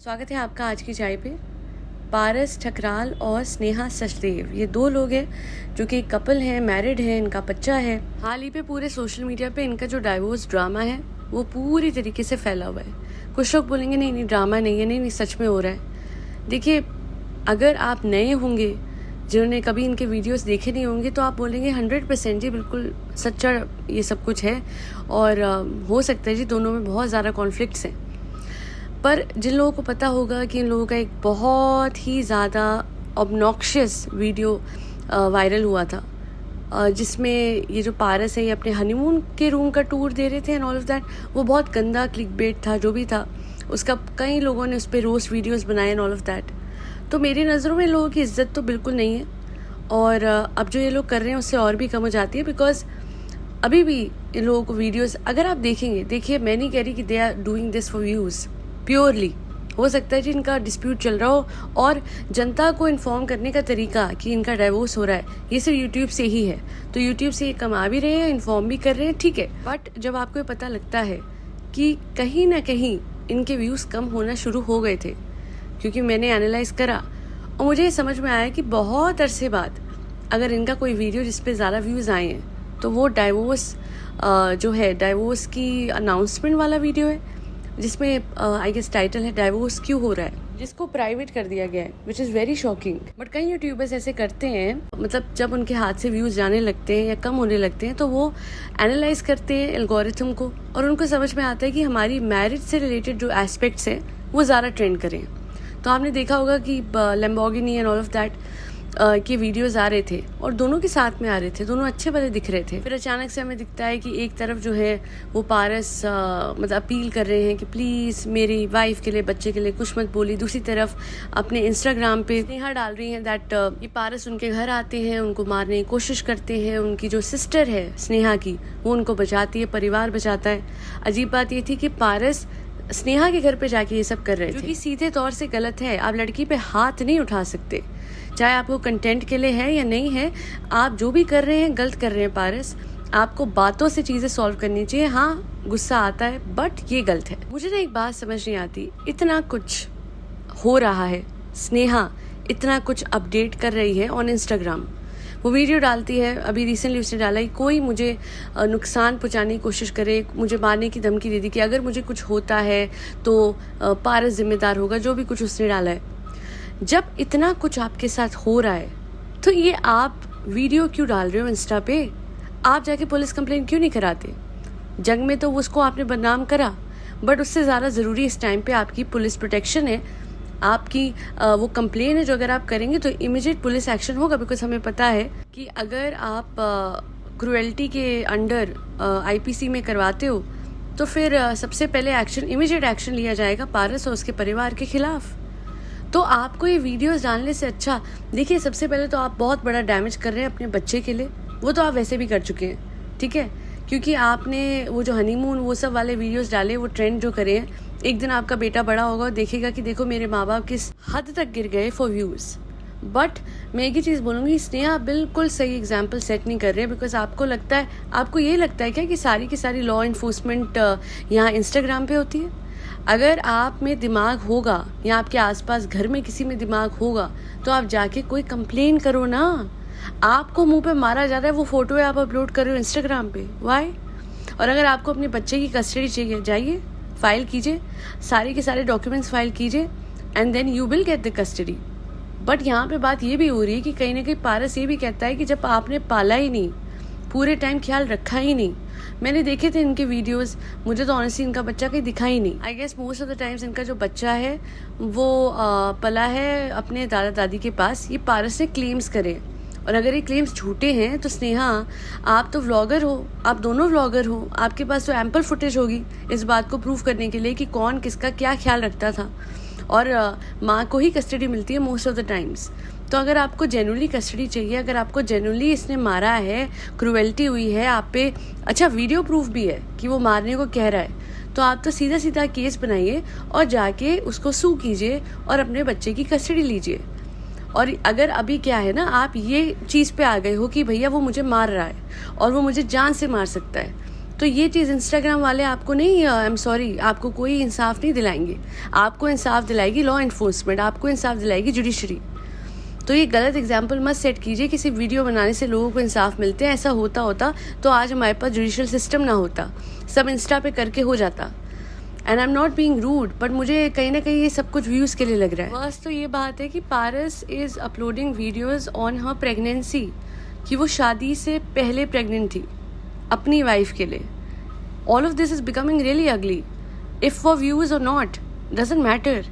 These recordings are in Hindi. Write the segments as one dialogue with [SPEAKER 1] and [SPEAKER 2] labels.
[SPEAKER 1] स्वागत है आपका आज की चाय पे। पारस ठकराल और स्नेहा सचदेव ये दो लोग हैं जो कि एक कपल हैं, मैरिड हैं, इनका बच्चा है। हाल ही पे पूरे सोशल मीडिया पे इनका जो डाइवोर्स ड्रामा है वो पूरी तरीके से फैला हुआ है। कुछ लोग बोलेंगे नहीं नहीं ड्रामा नहीं है, नहीं सच में हो रहा है। देखिए, अगर आप नए होंगे जिन्होंने कभी इनके वीडियोस देखे नहीं होंगे तो आप बोलेंगे 100% जी बिल्कुल सच्चा ये सब कुछ है और हो सकता है जी दोनों में बहुत ज़्यादा कॉन्फ्लिक्ट्स हैं। पर जिन लोगों को पता होगा कि इन लोगों का एक बहुत ही ज़्यादा ऑब्नॉक्शियस वीडियो वायरल हुआ था जिसमें ये जो पारस है ये अपने हनीमून के रूम का टूर दे रहे थे एंड ऑल ऑफ दैट, वो बहुत गंदा क्लिकबेट था जो भी था उसका। कई लोगों ने उस पर रोस्ट वीडियोस बनाए एंड ऑल ऑफ दैट। तो मेरी नज़रों में लोगों की इज्जत तो बिल्कुल नहीं है और अब जो ये लोग कर रहे हैं उससे और भी कम हो जाती है। बिकॉज अभी भी इन लोगों को वीडियोस अगर आप देखेंगे, देखिए मैं नहीं कह रही कि they are doing this for views purely. हो सकता है जी इनका डिस्प्यूट चल रहा हो और जनता को इन्फॉर्म करने का तरीका कि इनका डाइवोर्स हो रहा है ये सिर्फ यूट्यूब से ही है, तो यूट्यूब से ये कमा भी रहे हैं, इन्फॉर्म भी कर रहे हैं, ठीक है। बट जब आपको ये पता लगता है कि कहीं ना कहीं इनके व्यूज़ कम होना शुरू हो गए थे, क्योंकि मैंने एनालाइज करा और मुझे ये समझ में आया कि बहुत अरसे बाद अगर इनका कोई वीडियो जिस पे ज़्यादा व्यूज़ आए हैं तो वो डाइवोर्स जो है डाइवोर्स की अनाउंसमेंट वाला वीडियो है जिसमें आई गेस टाइटल है डाइवोर्स क्यों हो रहा है, जिसको प्राइवेट कर दिया गया है, which is very shocking. But कई यूट्यूबर्स ऐसे करते हैं, मतलब जब उनके हाथ से व्यूज़ जाने लगते हैं या कम होने लगते हैं तो वो एनालाइज करते हैं एल्गोरिथम को और उनको समझ में आता है कि हमारी मैरिज से रिलेटेड जो एस्पेक्ट्स हैं वो ज़्यादा ट्रेंड करें। तो आपने देखा होगा कि Lamborghini and all of that के वीडियोस आ रहे थे और दोनों के साथ में आ रहे थे, दोनों अच्छे भले दिख रहे थे। फिर अचानक से हमें दिखता है कि एक तरफ जो है वो पारस मतलब अपील कर रहे हैं कि प्लीज़ मेरी वाइफ के लिए, बच्चे के लिए कुछ मत बोली। दूसरी तरफ अपने इंस्टाग्राम पे स्नेहा डाल रही हैं दैट ये पारस उनके घर आते हैं, उनको मारने की कोशिश करते हैं, उनकी जो सिस्टर है स्नेहा की वो उनको बचाती है, परिवार बचाता है। अजीब बात ये थी कि पारस स्नेहा के घर पे जाके ये सब कर रहे थे, जो कि सीधे तौर से गलत है। आप लड़की पे हाथ नहीं उठा सकते, चाहे आपको कंटेंट के लिए है या नहीं है। आप जो भी कर रहे हैं गलत कर रहे हैं पारस। आपको बातों से चीज़ें सॉल्व करनी चाहिए। हाँ गुस्सा आता है बट ये गलत है। मुझे ना एक बात समझ नहीं आती, इतना कुछ हो रहा है, स्नेहा इतना कुछ अपडेट कर रही है ऑन इंस्टाग्राम, वो वीडियो डालती है। अभी रिसेंटली उसने डाला है कोई मुझे नुकसान पहुंचाने की कोशिश करे, मुझे मारने की धमकी दे दी कि अगर मुझे कुछ होता है तो पारस जिम्मेदार होगा, जो भी कुछ उसने डाला है। जब इतना कुछ आपके साथ हो रहा है तो ये आप वीडियो क्यों डाल रहे हो इंस्टा पे? आप जाके पुलिस कंप्लेंट क्यों नहीं कराते? जंग में तो उसको आपने बदनाम करा, बट उससे ज़्यादा ज़रूरी इस टाइम पे आपकी पुलिस प्रोटेक्शन है, आपकी वो कंप्लेन है जो अगर आप करेंगे तो इमीडिएट पुलिस एक्शन होगा। बिकॉज हमें पता है कि अगर आप क्रुएल्टी के अंडर IPC में करवाते हो तो फिर सबसे पहले एक्शन, इमीडिएट एक्शन लिया जाएगा पारस और उसके परिवार के खिलाफ। तो आपको ये वीडियोस डालने से अच्छा, देखिए सबसे पहले तो आप बहुत बड़ा डैमेज कर रहे हैं अपने बच्चे के लिए, वो तो आप वैसे भी कर चुके हैं, ठीक है, क्योंकि आपने वो जो हनीमून वो सब वाले वीडियोस डाले, वो ट्रेंड जो करे हैं, एक दिन आपका बेटा बड़ा होगा और देखेगा कि देखो मेरे माँ बाप किस हद तक गिर गए फॉर व्यूज़। बट मैं एक ही चीज़ बोलूँगी, स्नेहा बिल्कुल सही एग्जाम्पल सेट नहीं कर रहे हैं। बिकॉज आपको लगता है, आपको ये लगता है क्या कि सारी की सारी लॉ इन्फोर्समेंट यहाँ इंस्टाग्राम पे होती है? अगर आप में दिमाग होगा या आपके आसपास घर में किसी में दिमाग होगा तो आप जाके कोई कंप्लेन करो ना। आपको मुंह पे मारा जा रहा है, वो फोटो है आप अपलोड कर रहे हो इंस्टाग्राम पे, वाई? और अगर आपको अपने बच्चे की कस्टडी चाहिए, जाइए फाइल कीजिए, सारे के सारे डॉक्यूमेंट्स फाइल कीजिए and then you will get the custody. But यहाँ पे बात ये भी हो रही है कि कहीं ना कहीं पारस ये भी कहता है कि जब आपने पाला ही नहीं, पूरे टाइम ख्याल रखा ही नहीं। मैंने देखे थे इनके वीडियोस, मुझे तो ऑनेस्टली इनका बच्चा कहीं दिखा ही नहीं। I guess most of the times इनका जो बच्चा है वो पला है अपने दादा दादी के पास, ये पारस ने क्लेम्स करे। और अगर ये क्लेम्स झूठे हैं तो स्नेहा आप तो व्लॉगर हो, आप दोनों व्लॉगर हो, आपके पास तो एम्पल फुटेज होगी इस बात को प्रूव करने के लिए कि कौन किसका क्या ख्याल रखता था। और माँ को ही कस्टडी मिलती है मोस्ट ऑफ द टाइम्स। तो अगर आपको जेन्युइनली कस्टडी चाहिए, अगर आपको जेन्युइनली इसने मारा है, क्रूएल्टी हुई है आप पे, अच्छा वीडियो प्रूफ भी है कि वो मारने को कह रहा है, तो आप तो सीधा सीधा केस बनाइए और जाके उसको सू कीजिए और अपने बच्चे की कस्टडी लीजिए। और अगर अभी क्या है ना, आप ये चीज़ पे आ गए हो कि भैया वो मुझे मार रहा है और वो मुझे जान से मार सकता है, तो ये चीज़ इंस्टाग्राम वाले आपको नहीं, आई एम सॉरी, आपको कोई इंसाफ नहीं दिलाएंगे। आपको इंसाफ दिलाएगी लॉ इन्फोर्समेंट, आपको इंसाफ दिलाएगी जुडिशरी। तो ये गलत एग्जाम्पल मत सेट कीजिए कि सिर्फ वीडियो बनाने से लोगों को इंसाफ मिलते हैं। ऐसा होता तो आज हमारे पास जुडिशियल सिस्टम ना होता, सब इंस्टा पे करके हो जाता। And I am not being rude, but मुझे कहीं ना कहीं ये सब कुछ व्यूज़ के लिए लग रहा है। बस तो ये बात है कि Paras is uploading videos on her pregnancy, कि वो शादी से पहले प्रेग्नेंट थी अपनी वाइफ के लिए। All of this is becoming really ugly, if for views और नॉट डजेंट मैटर।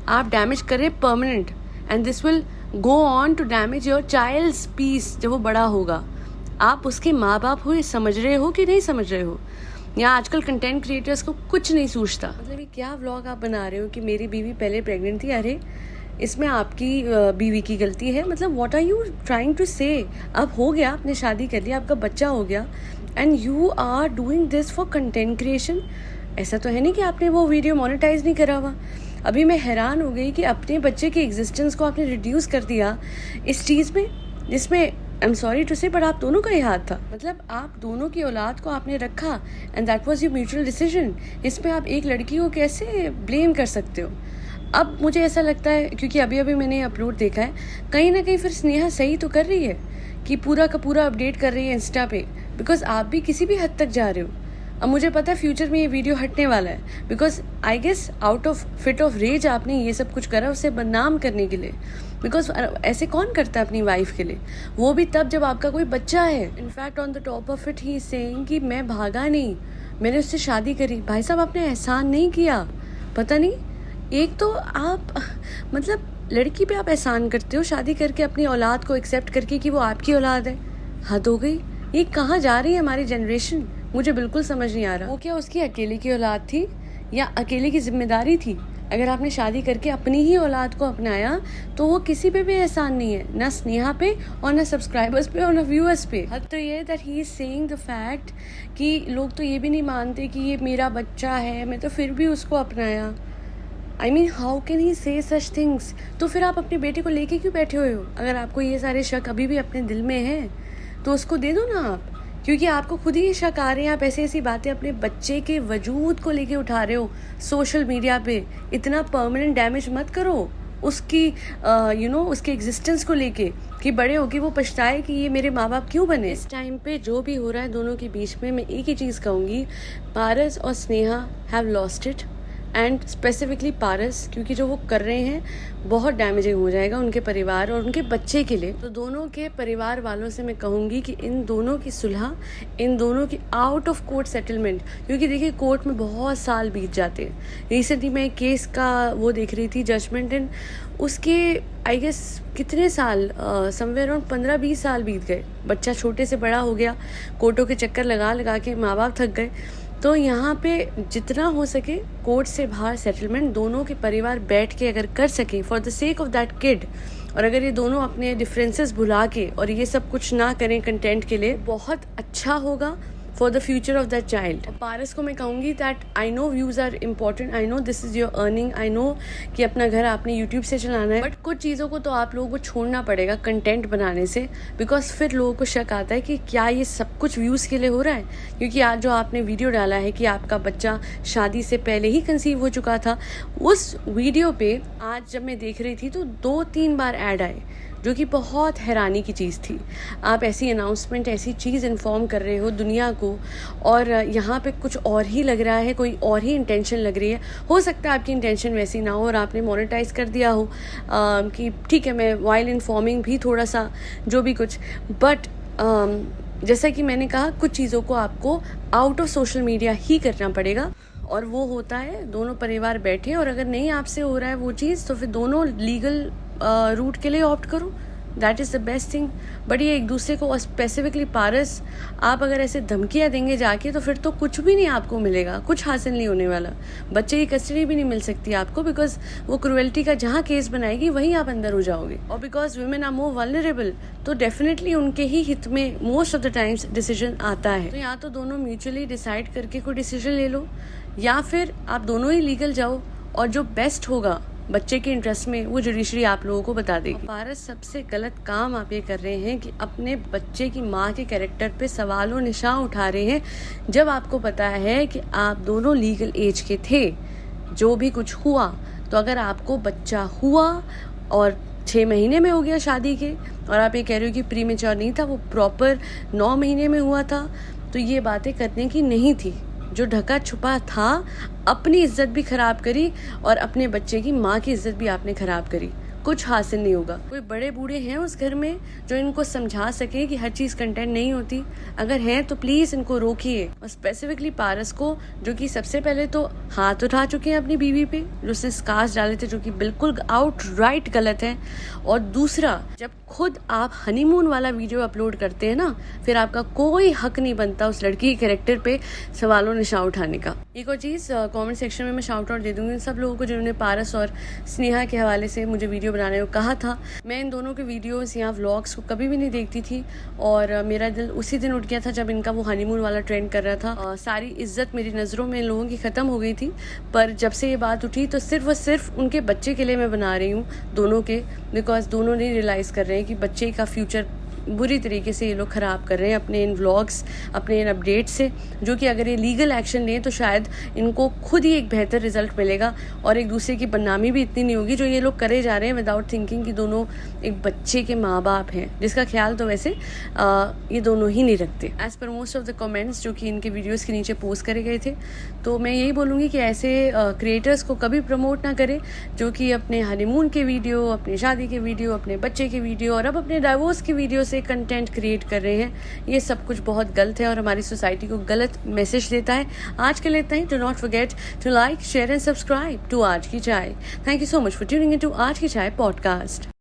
[SPEAKER 1] आप डैमेज करें permanent, and this will go on to damage your child's peace जब वो बड़ा होगा। आप उसके माँ बाप हो, ये समझ रहे हो कि नहीं समझ रहे हो? यहाँ आजकल कंटेंट क्रिएटर्स को कुछ नहीं सूझता। मतलब ये क्या व्लॉग आप बना रहे हो कि मेरी बीवी पहले प्रेग्नेंट थी? अरे इसमें आपकी बीवी की गलती है? मतलब what are you trying to say? अब हो गया, आपने शादी कर लिया, आपका बच्चा हो गया, and you are doing this for content creation. ऐसा तो है नहीं कि आपने वो वीडियो मोनेटाइज नहीं करा हुआ। अभी मैं हैरान हो गई कि अपने बच्चे के एग्जिस्टेंस को आपने रिड्यूस कर दिया इस चीज़ में, जिसमें आई एम सॉरी टू से, बट आप दोनों का ही हाथ था। मतलब आप दोनों की औलाद को आपने रखा, and that was your mutual decision. इसमें आप एक लड़की को कैसे ब्लेम कर सकते हो? अब मुझे ऐसा लगता है, क्योंकि अभी अभी मैंने अपलोड देखा है, कहीं ना कहीं फिर स्नेहा सही तो कर रही है कि पूरा का पूरा अपडेट कर रही है इंस्टा पे, बिकॉज आप भी किसी भी हद तक जा रहे हो। अब मुझे पता है फ्यूचर में ये वीडियो हटने वाला है, because I guess out of fit of rage आपने ये सब कुछ करा उसे बदनाम करने के लिए। बिकॉज ऐसे कौन करता है अपनी वाइफ के लिए, वो भी तब जब आपका कोई बच्चा है। In fact on the top of it he saying कि मैं भागा नहीं, मैंने उससे शादी करी। भाई साहब, आपने एहसान नहीं किया। पता नहीं, एक तो आप मतलब लड़की पे आप एहसान करते हो शादी करके, अपनी औलाद को एक्सेप्ट करके कि वो आपकी औलाद है। हद हो गई। ये कहाँ जा रही है हमारी जनरेशन? मुझे बिल्कुल समझ नहीं आ रहा। वो क्या उसकी अकेले की औलाद थी या अकेले की जिम्मेदारी थी? अगर आपने शादी करके अपनी ही औलाद को अपनाया तो वो किसी पे भी एहसान नहीं है, ना स्नेहा पे और ना सब्सक्राइबर्स पे और ना व्यूअर्स पे। हद तो ये that he is saying the fact कि लोग तो ये भी नहीं मानते कि ये मेरा बच्चा है, मैं तो फिर भी उसको अपनाया। I mean how can he से सच थिंग्स? तो फिर आप अपने बेटे को लेके क्यों बैठे हुए हो? अगर आपको ये सारे शक अभी भी अपने दिल में है तो उसको दे दो ना आप, क्योंकि आपको खुद ही ये शक आ रहे हैं। आप ऐसी ऐसी बातें अपने बच्चे के वजूद को लेके उठा रहे हो सोशल मीडिया पे। इतना परमानेंट डैमेज मत करो उसकी उसके एग्जिस्टेंस को लेके, कि बड़े होके वो पछताए कि ये मेरे माँ बाप क्यों बने। इस टाइम पे जो भी हो रहा है दोनों के बीच में, मैं एक ही चीज़ कहूँगी, पारस और Sneha have lost it, and specifically Paras, क्योंकि जो वो कर रहे हैं बहुत डैमेजिंग हो जाएगा उनके परिवार और उनके बच्चे के लिए। तो दोनों के परिवार वालों से मैं कहूँगी कि इन दोनों की सुलह, इन दोनों की आउट ऑफ कोर्ट सेटलमेंट, क्योंकि देखिए कोर्ट में बहुत साल बीत जाते हैं। रिसेंटली मैं केस का वो देख रही थी जजमेंट, एंड उसके आई गेस कितने साल, समवेयर अराउंड 15-20 साल बीत गए। बच्चा छोटे से बड़ा हो गया, कोर्टों के चक्कर लगा लगा के माँ बाप थक गए। तो यहाँ पे जितना हो सके कोर्ट से बाहर सेटलमेंट दोनों के परिवार बैठ के अगर कर सकें for the sake of that kid, और अगर ये दोनों अपने डिफरेंसेस भुला के और ये सब कुछ ना करें कंटेंट के लिए, बहुत अच्छा होगा for the future of that child. Paras को मैं कहूँगी that I know views are important, I know this is your earning, I know कि अपना घर आपने यूट्यूब से चलाना है, बट कुछ चीज़ों को तो आप लोगों को छोड़ना पड़ेगा कंटेंट बनाने से, बिकॉज फिर लोगों को शक आता है कि क्या ये सब कुछ व्यूज़ के लिए हो रहा है। क्योंकि आज जो आपने वीडियो डाला है कि आपका बच्चा शादी से पहले ही कंसीव हो चुका था, उस वीडियो पे आज जब मैं देख रही थी तो 2-3 बार ऐड आए, जो कि बहुत हैरानी की चीज़ थी। आप ऐसी अनाउंसमेंट, ऐसी चीज़ इन्फॉर्म कर रहे हो दुनिया को, और यहाँ पे कुछ और ही लग रहा है, कोई और ही इंटेंशन लग रही है। हो सकता है आपकी इंटेंशन वैसी ना हो और आपने मोनेटाइज कर दिया हो कि ठीक है मैं वाइल इन्फॉर्मिंग भी थोड़ा सा जो भी कुछ, बट जैसा कि मैंने कहा कुछ चीज़ों को आपको आउट ऑफ सोशल मीडिया ही करना पड़ेगा, और वो होता है दोनों परिवार बैठे, और अगर नहीं आपसे हो रहा है वो चीज़ तो फिर दोनों लीगल रूट के लिए ऑप्ट करो, that is the best thing. But ये एक दूसरे को, स्पेसिफिकली पारस, आप अगर ऐसे धमकियाँ देंगे जाके तो फिर तो कुछ भी नहीं आपको मिलेगा, कुछ हासिल नहीं होने वाला। बच्चे की कस्टडी भी नहीं मिल सकती आपको, बिकॉज वो क्रुएल्टी का जहाँ केस बनाएगी वहीं आप अंदर हो जाओगे, और because women are more vulnerable, तो डेफिनेटली उनके ही हित में most of the times decision आता है। तो या तो दोनों म्यूचुअली डिसाइड करके कोई डिसीजन ले लो, या फिर आप दोनों ही लीगल जाओ, और जो बेस्ट होगा बच्चे के इंटरेस्ट में वो जुडिशरी आप लोगों को बता देगी। पारस सबसे गलत काम आप ये कर रहे हैं कि अपने बच्चे की माँ के कैरेक्टर पे सवालों निशान उठा रहे हैं, जब आपको पता है कि आप दोनों लीगल एज के थे। जो भी कुछ हुआ, तो अगर आपको बच्चा हुआ और 6 महीने में हो गया शादी के, और आप ये कह रहे हो कि प्री मैच्योर नहीं था, वो प्रॉपर 9 महीने में हुआ था, तो ये बातें करने की नहीं थी। जो ढका छुपा था, अपनी इज्जत भी खराब करी और अपने बच्चे की माँ की इज्जत भी आपने खराब करी। कुछ हासिल नहीं होगा। कोई बड़े बूढ़े हैं उस घर में जो इनको समझा सके कि हर चीज़ कंटेंट नहीं होती? अगर हैं तो प्लीज़ इनको रोकिए। और स्पेसिफिकली पारस को, जो कि सबसे पहले तो हाथ उठा चुके हैं अपनी बीवी पे, जो उसने स्कार्स डाले थे, जो कि बिल्कुल आउटराइट गलत है। और दूसरा, जब खुद आप हनीमून वाला वीडियो अपलोड करते हैं ना, फिर आपका कोई हक नहीं बनता उस लड़की के कैरेक्टर पे सवालों निशान उठाने का। एक और चीज़, कमेंट सेक्शन में मैं शाउट आउट दे दूंगी उन सब लोगों को जिन्होंने पारस और स्नेहा के हवाले से मुझे वीडियो बनाने को कहा था। मैं इन दोनों के वीडियोस या व्लॉग्स को कभी भी नहीं देखती थी, और मेरा दिल उसी दिन उठ गया था जब इनका वो हनीमून वाला ट्रेंड कर रहा था। सारी इज्जत मेरी नज़रों में इन लोगों की ख़त्म हो गई थी। पर जब से ये बात उठी तो सिर्फ और सिर्फ उनके बच्चे के लिए मैं बना रही हूँ, दोनों के, बिकॉज दोनों नहीं रियलाइज़ कर रहे हैं कि बच्चे का फ्यूचर बुरी तरीके से ये लोग ख़राब कर रहे हैं अपने इन व्लॉग्स, अपने इन अपडेट से, जो कि अगर ये लीगल एक्शन लें तो शायद इनको खुद ही एक बेहतर रिजल्ट मिलेगा और एक दूसरे की बदनामी भी इतनी नहीं होगी जो ये लोग करे जा रहे हैं विदाउट थिंकिंग कि दोनों एक बच्चे के माँ बाप हैं, जिसका ख्याल तो वैसे ये दोनों ही नहीं रखते। As per most of the comments जो कि इनके वीडियोज़ के नीचे पोस्ट करे गए थे, तो मैं यही बोलूँगी कि ऐसे क्रिएटर्स को कभी प्रमोट ना करें जो कि अपने हनीमून के वीडियो, अपनी शादी के वीडियो, अपने बच्चे के वीडियो और अब अपने डाइवोर्स के वीडियो से कंटेंट क्रिएट कर रहे हैं। ये सब कुछ बहुत गलत है और हमारी सोसाइटी को गलत मैसेज देता है। आज के लिए इतना ही। Do not forget to like, share and subscribe to Aaj Ki Chai. Thank you so much for tuning in to Aaj Ki चाय पॉडकास्ट।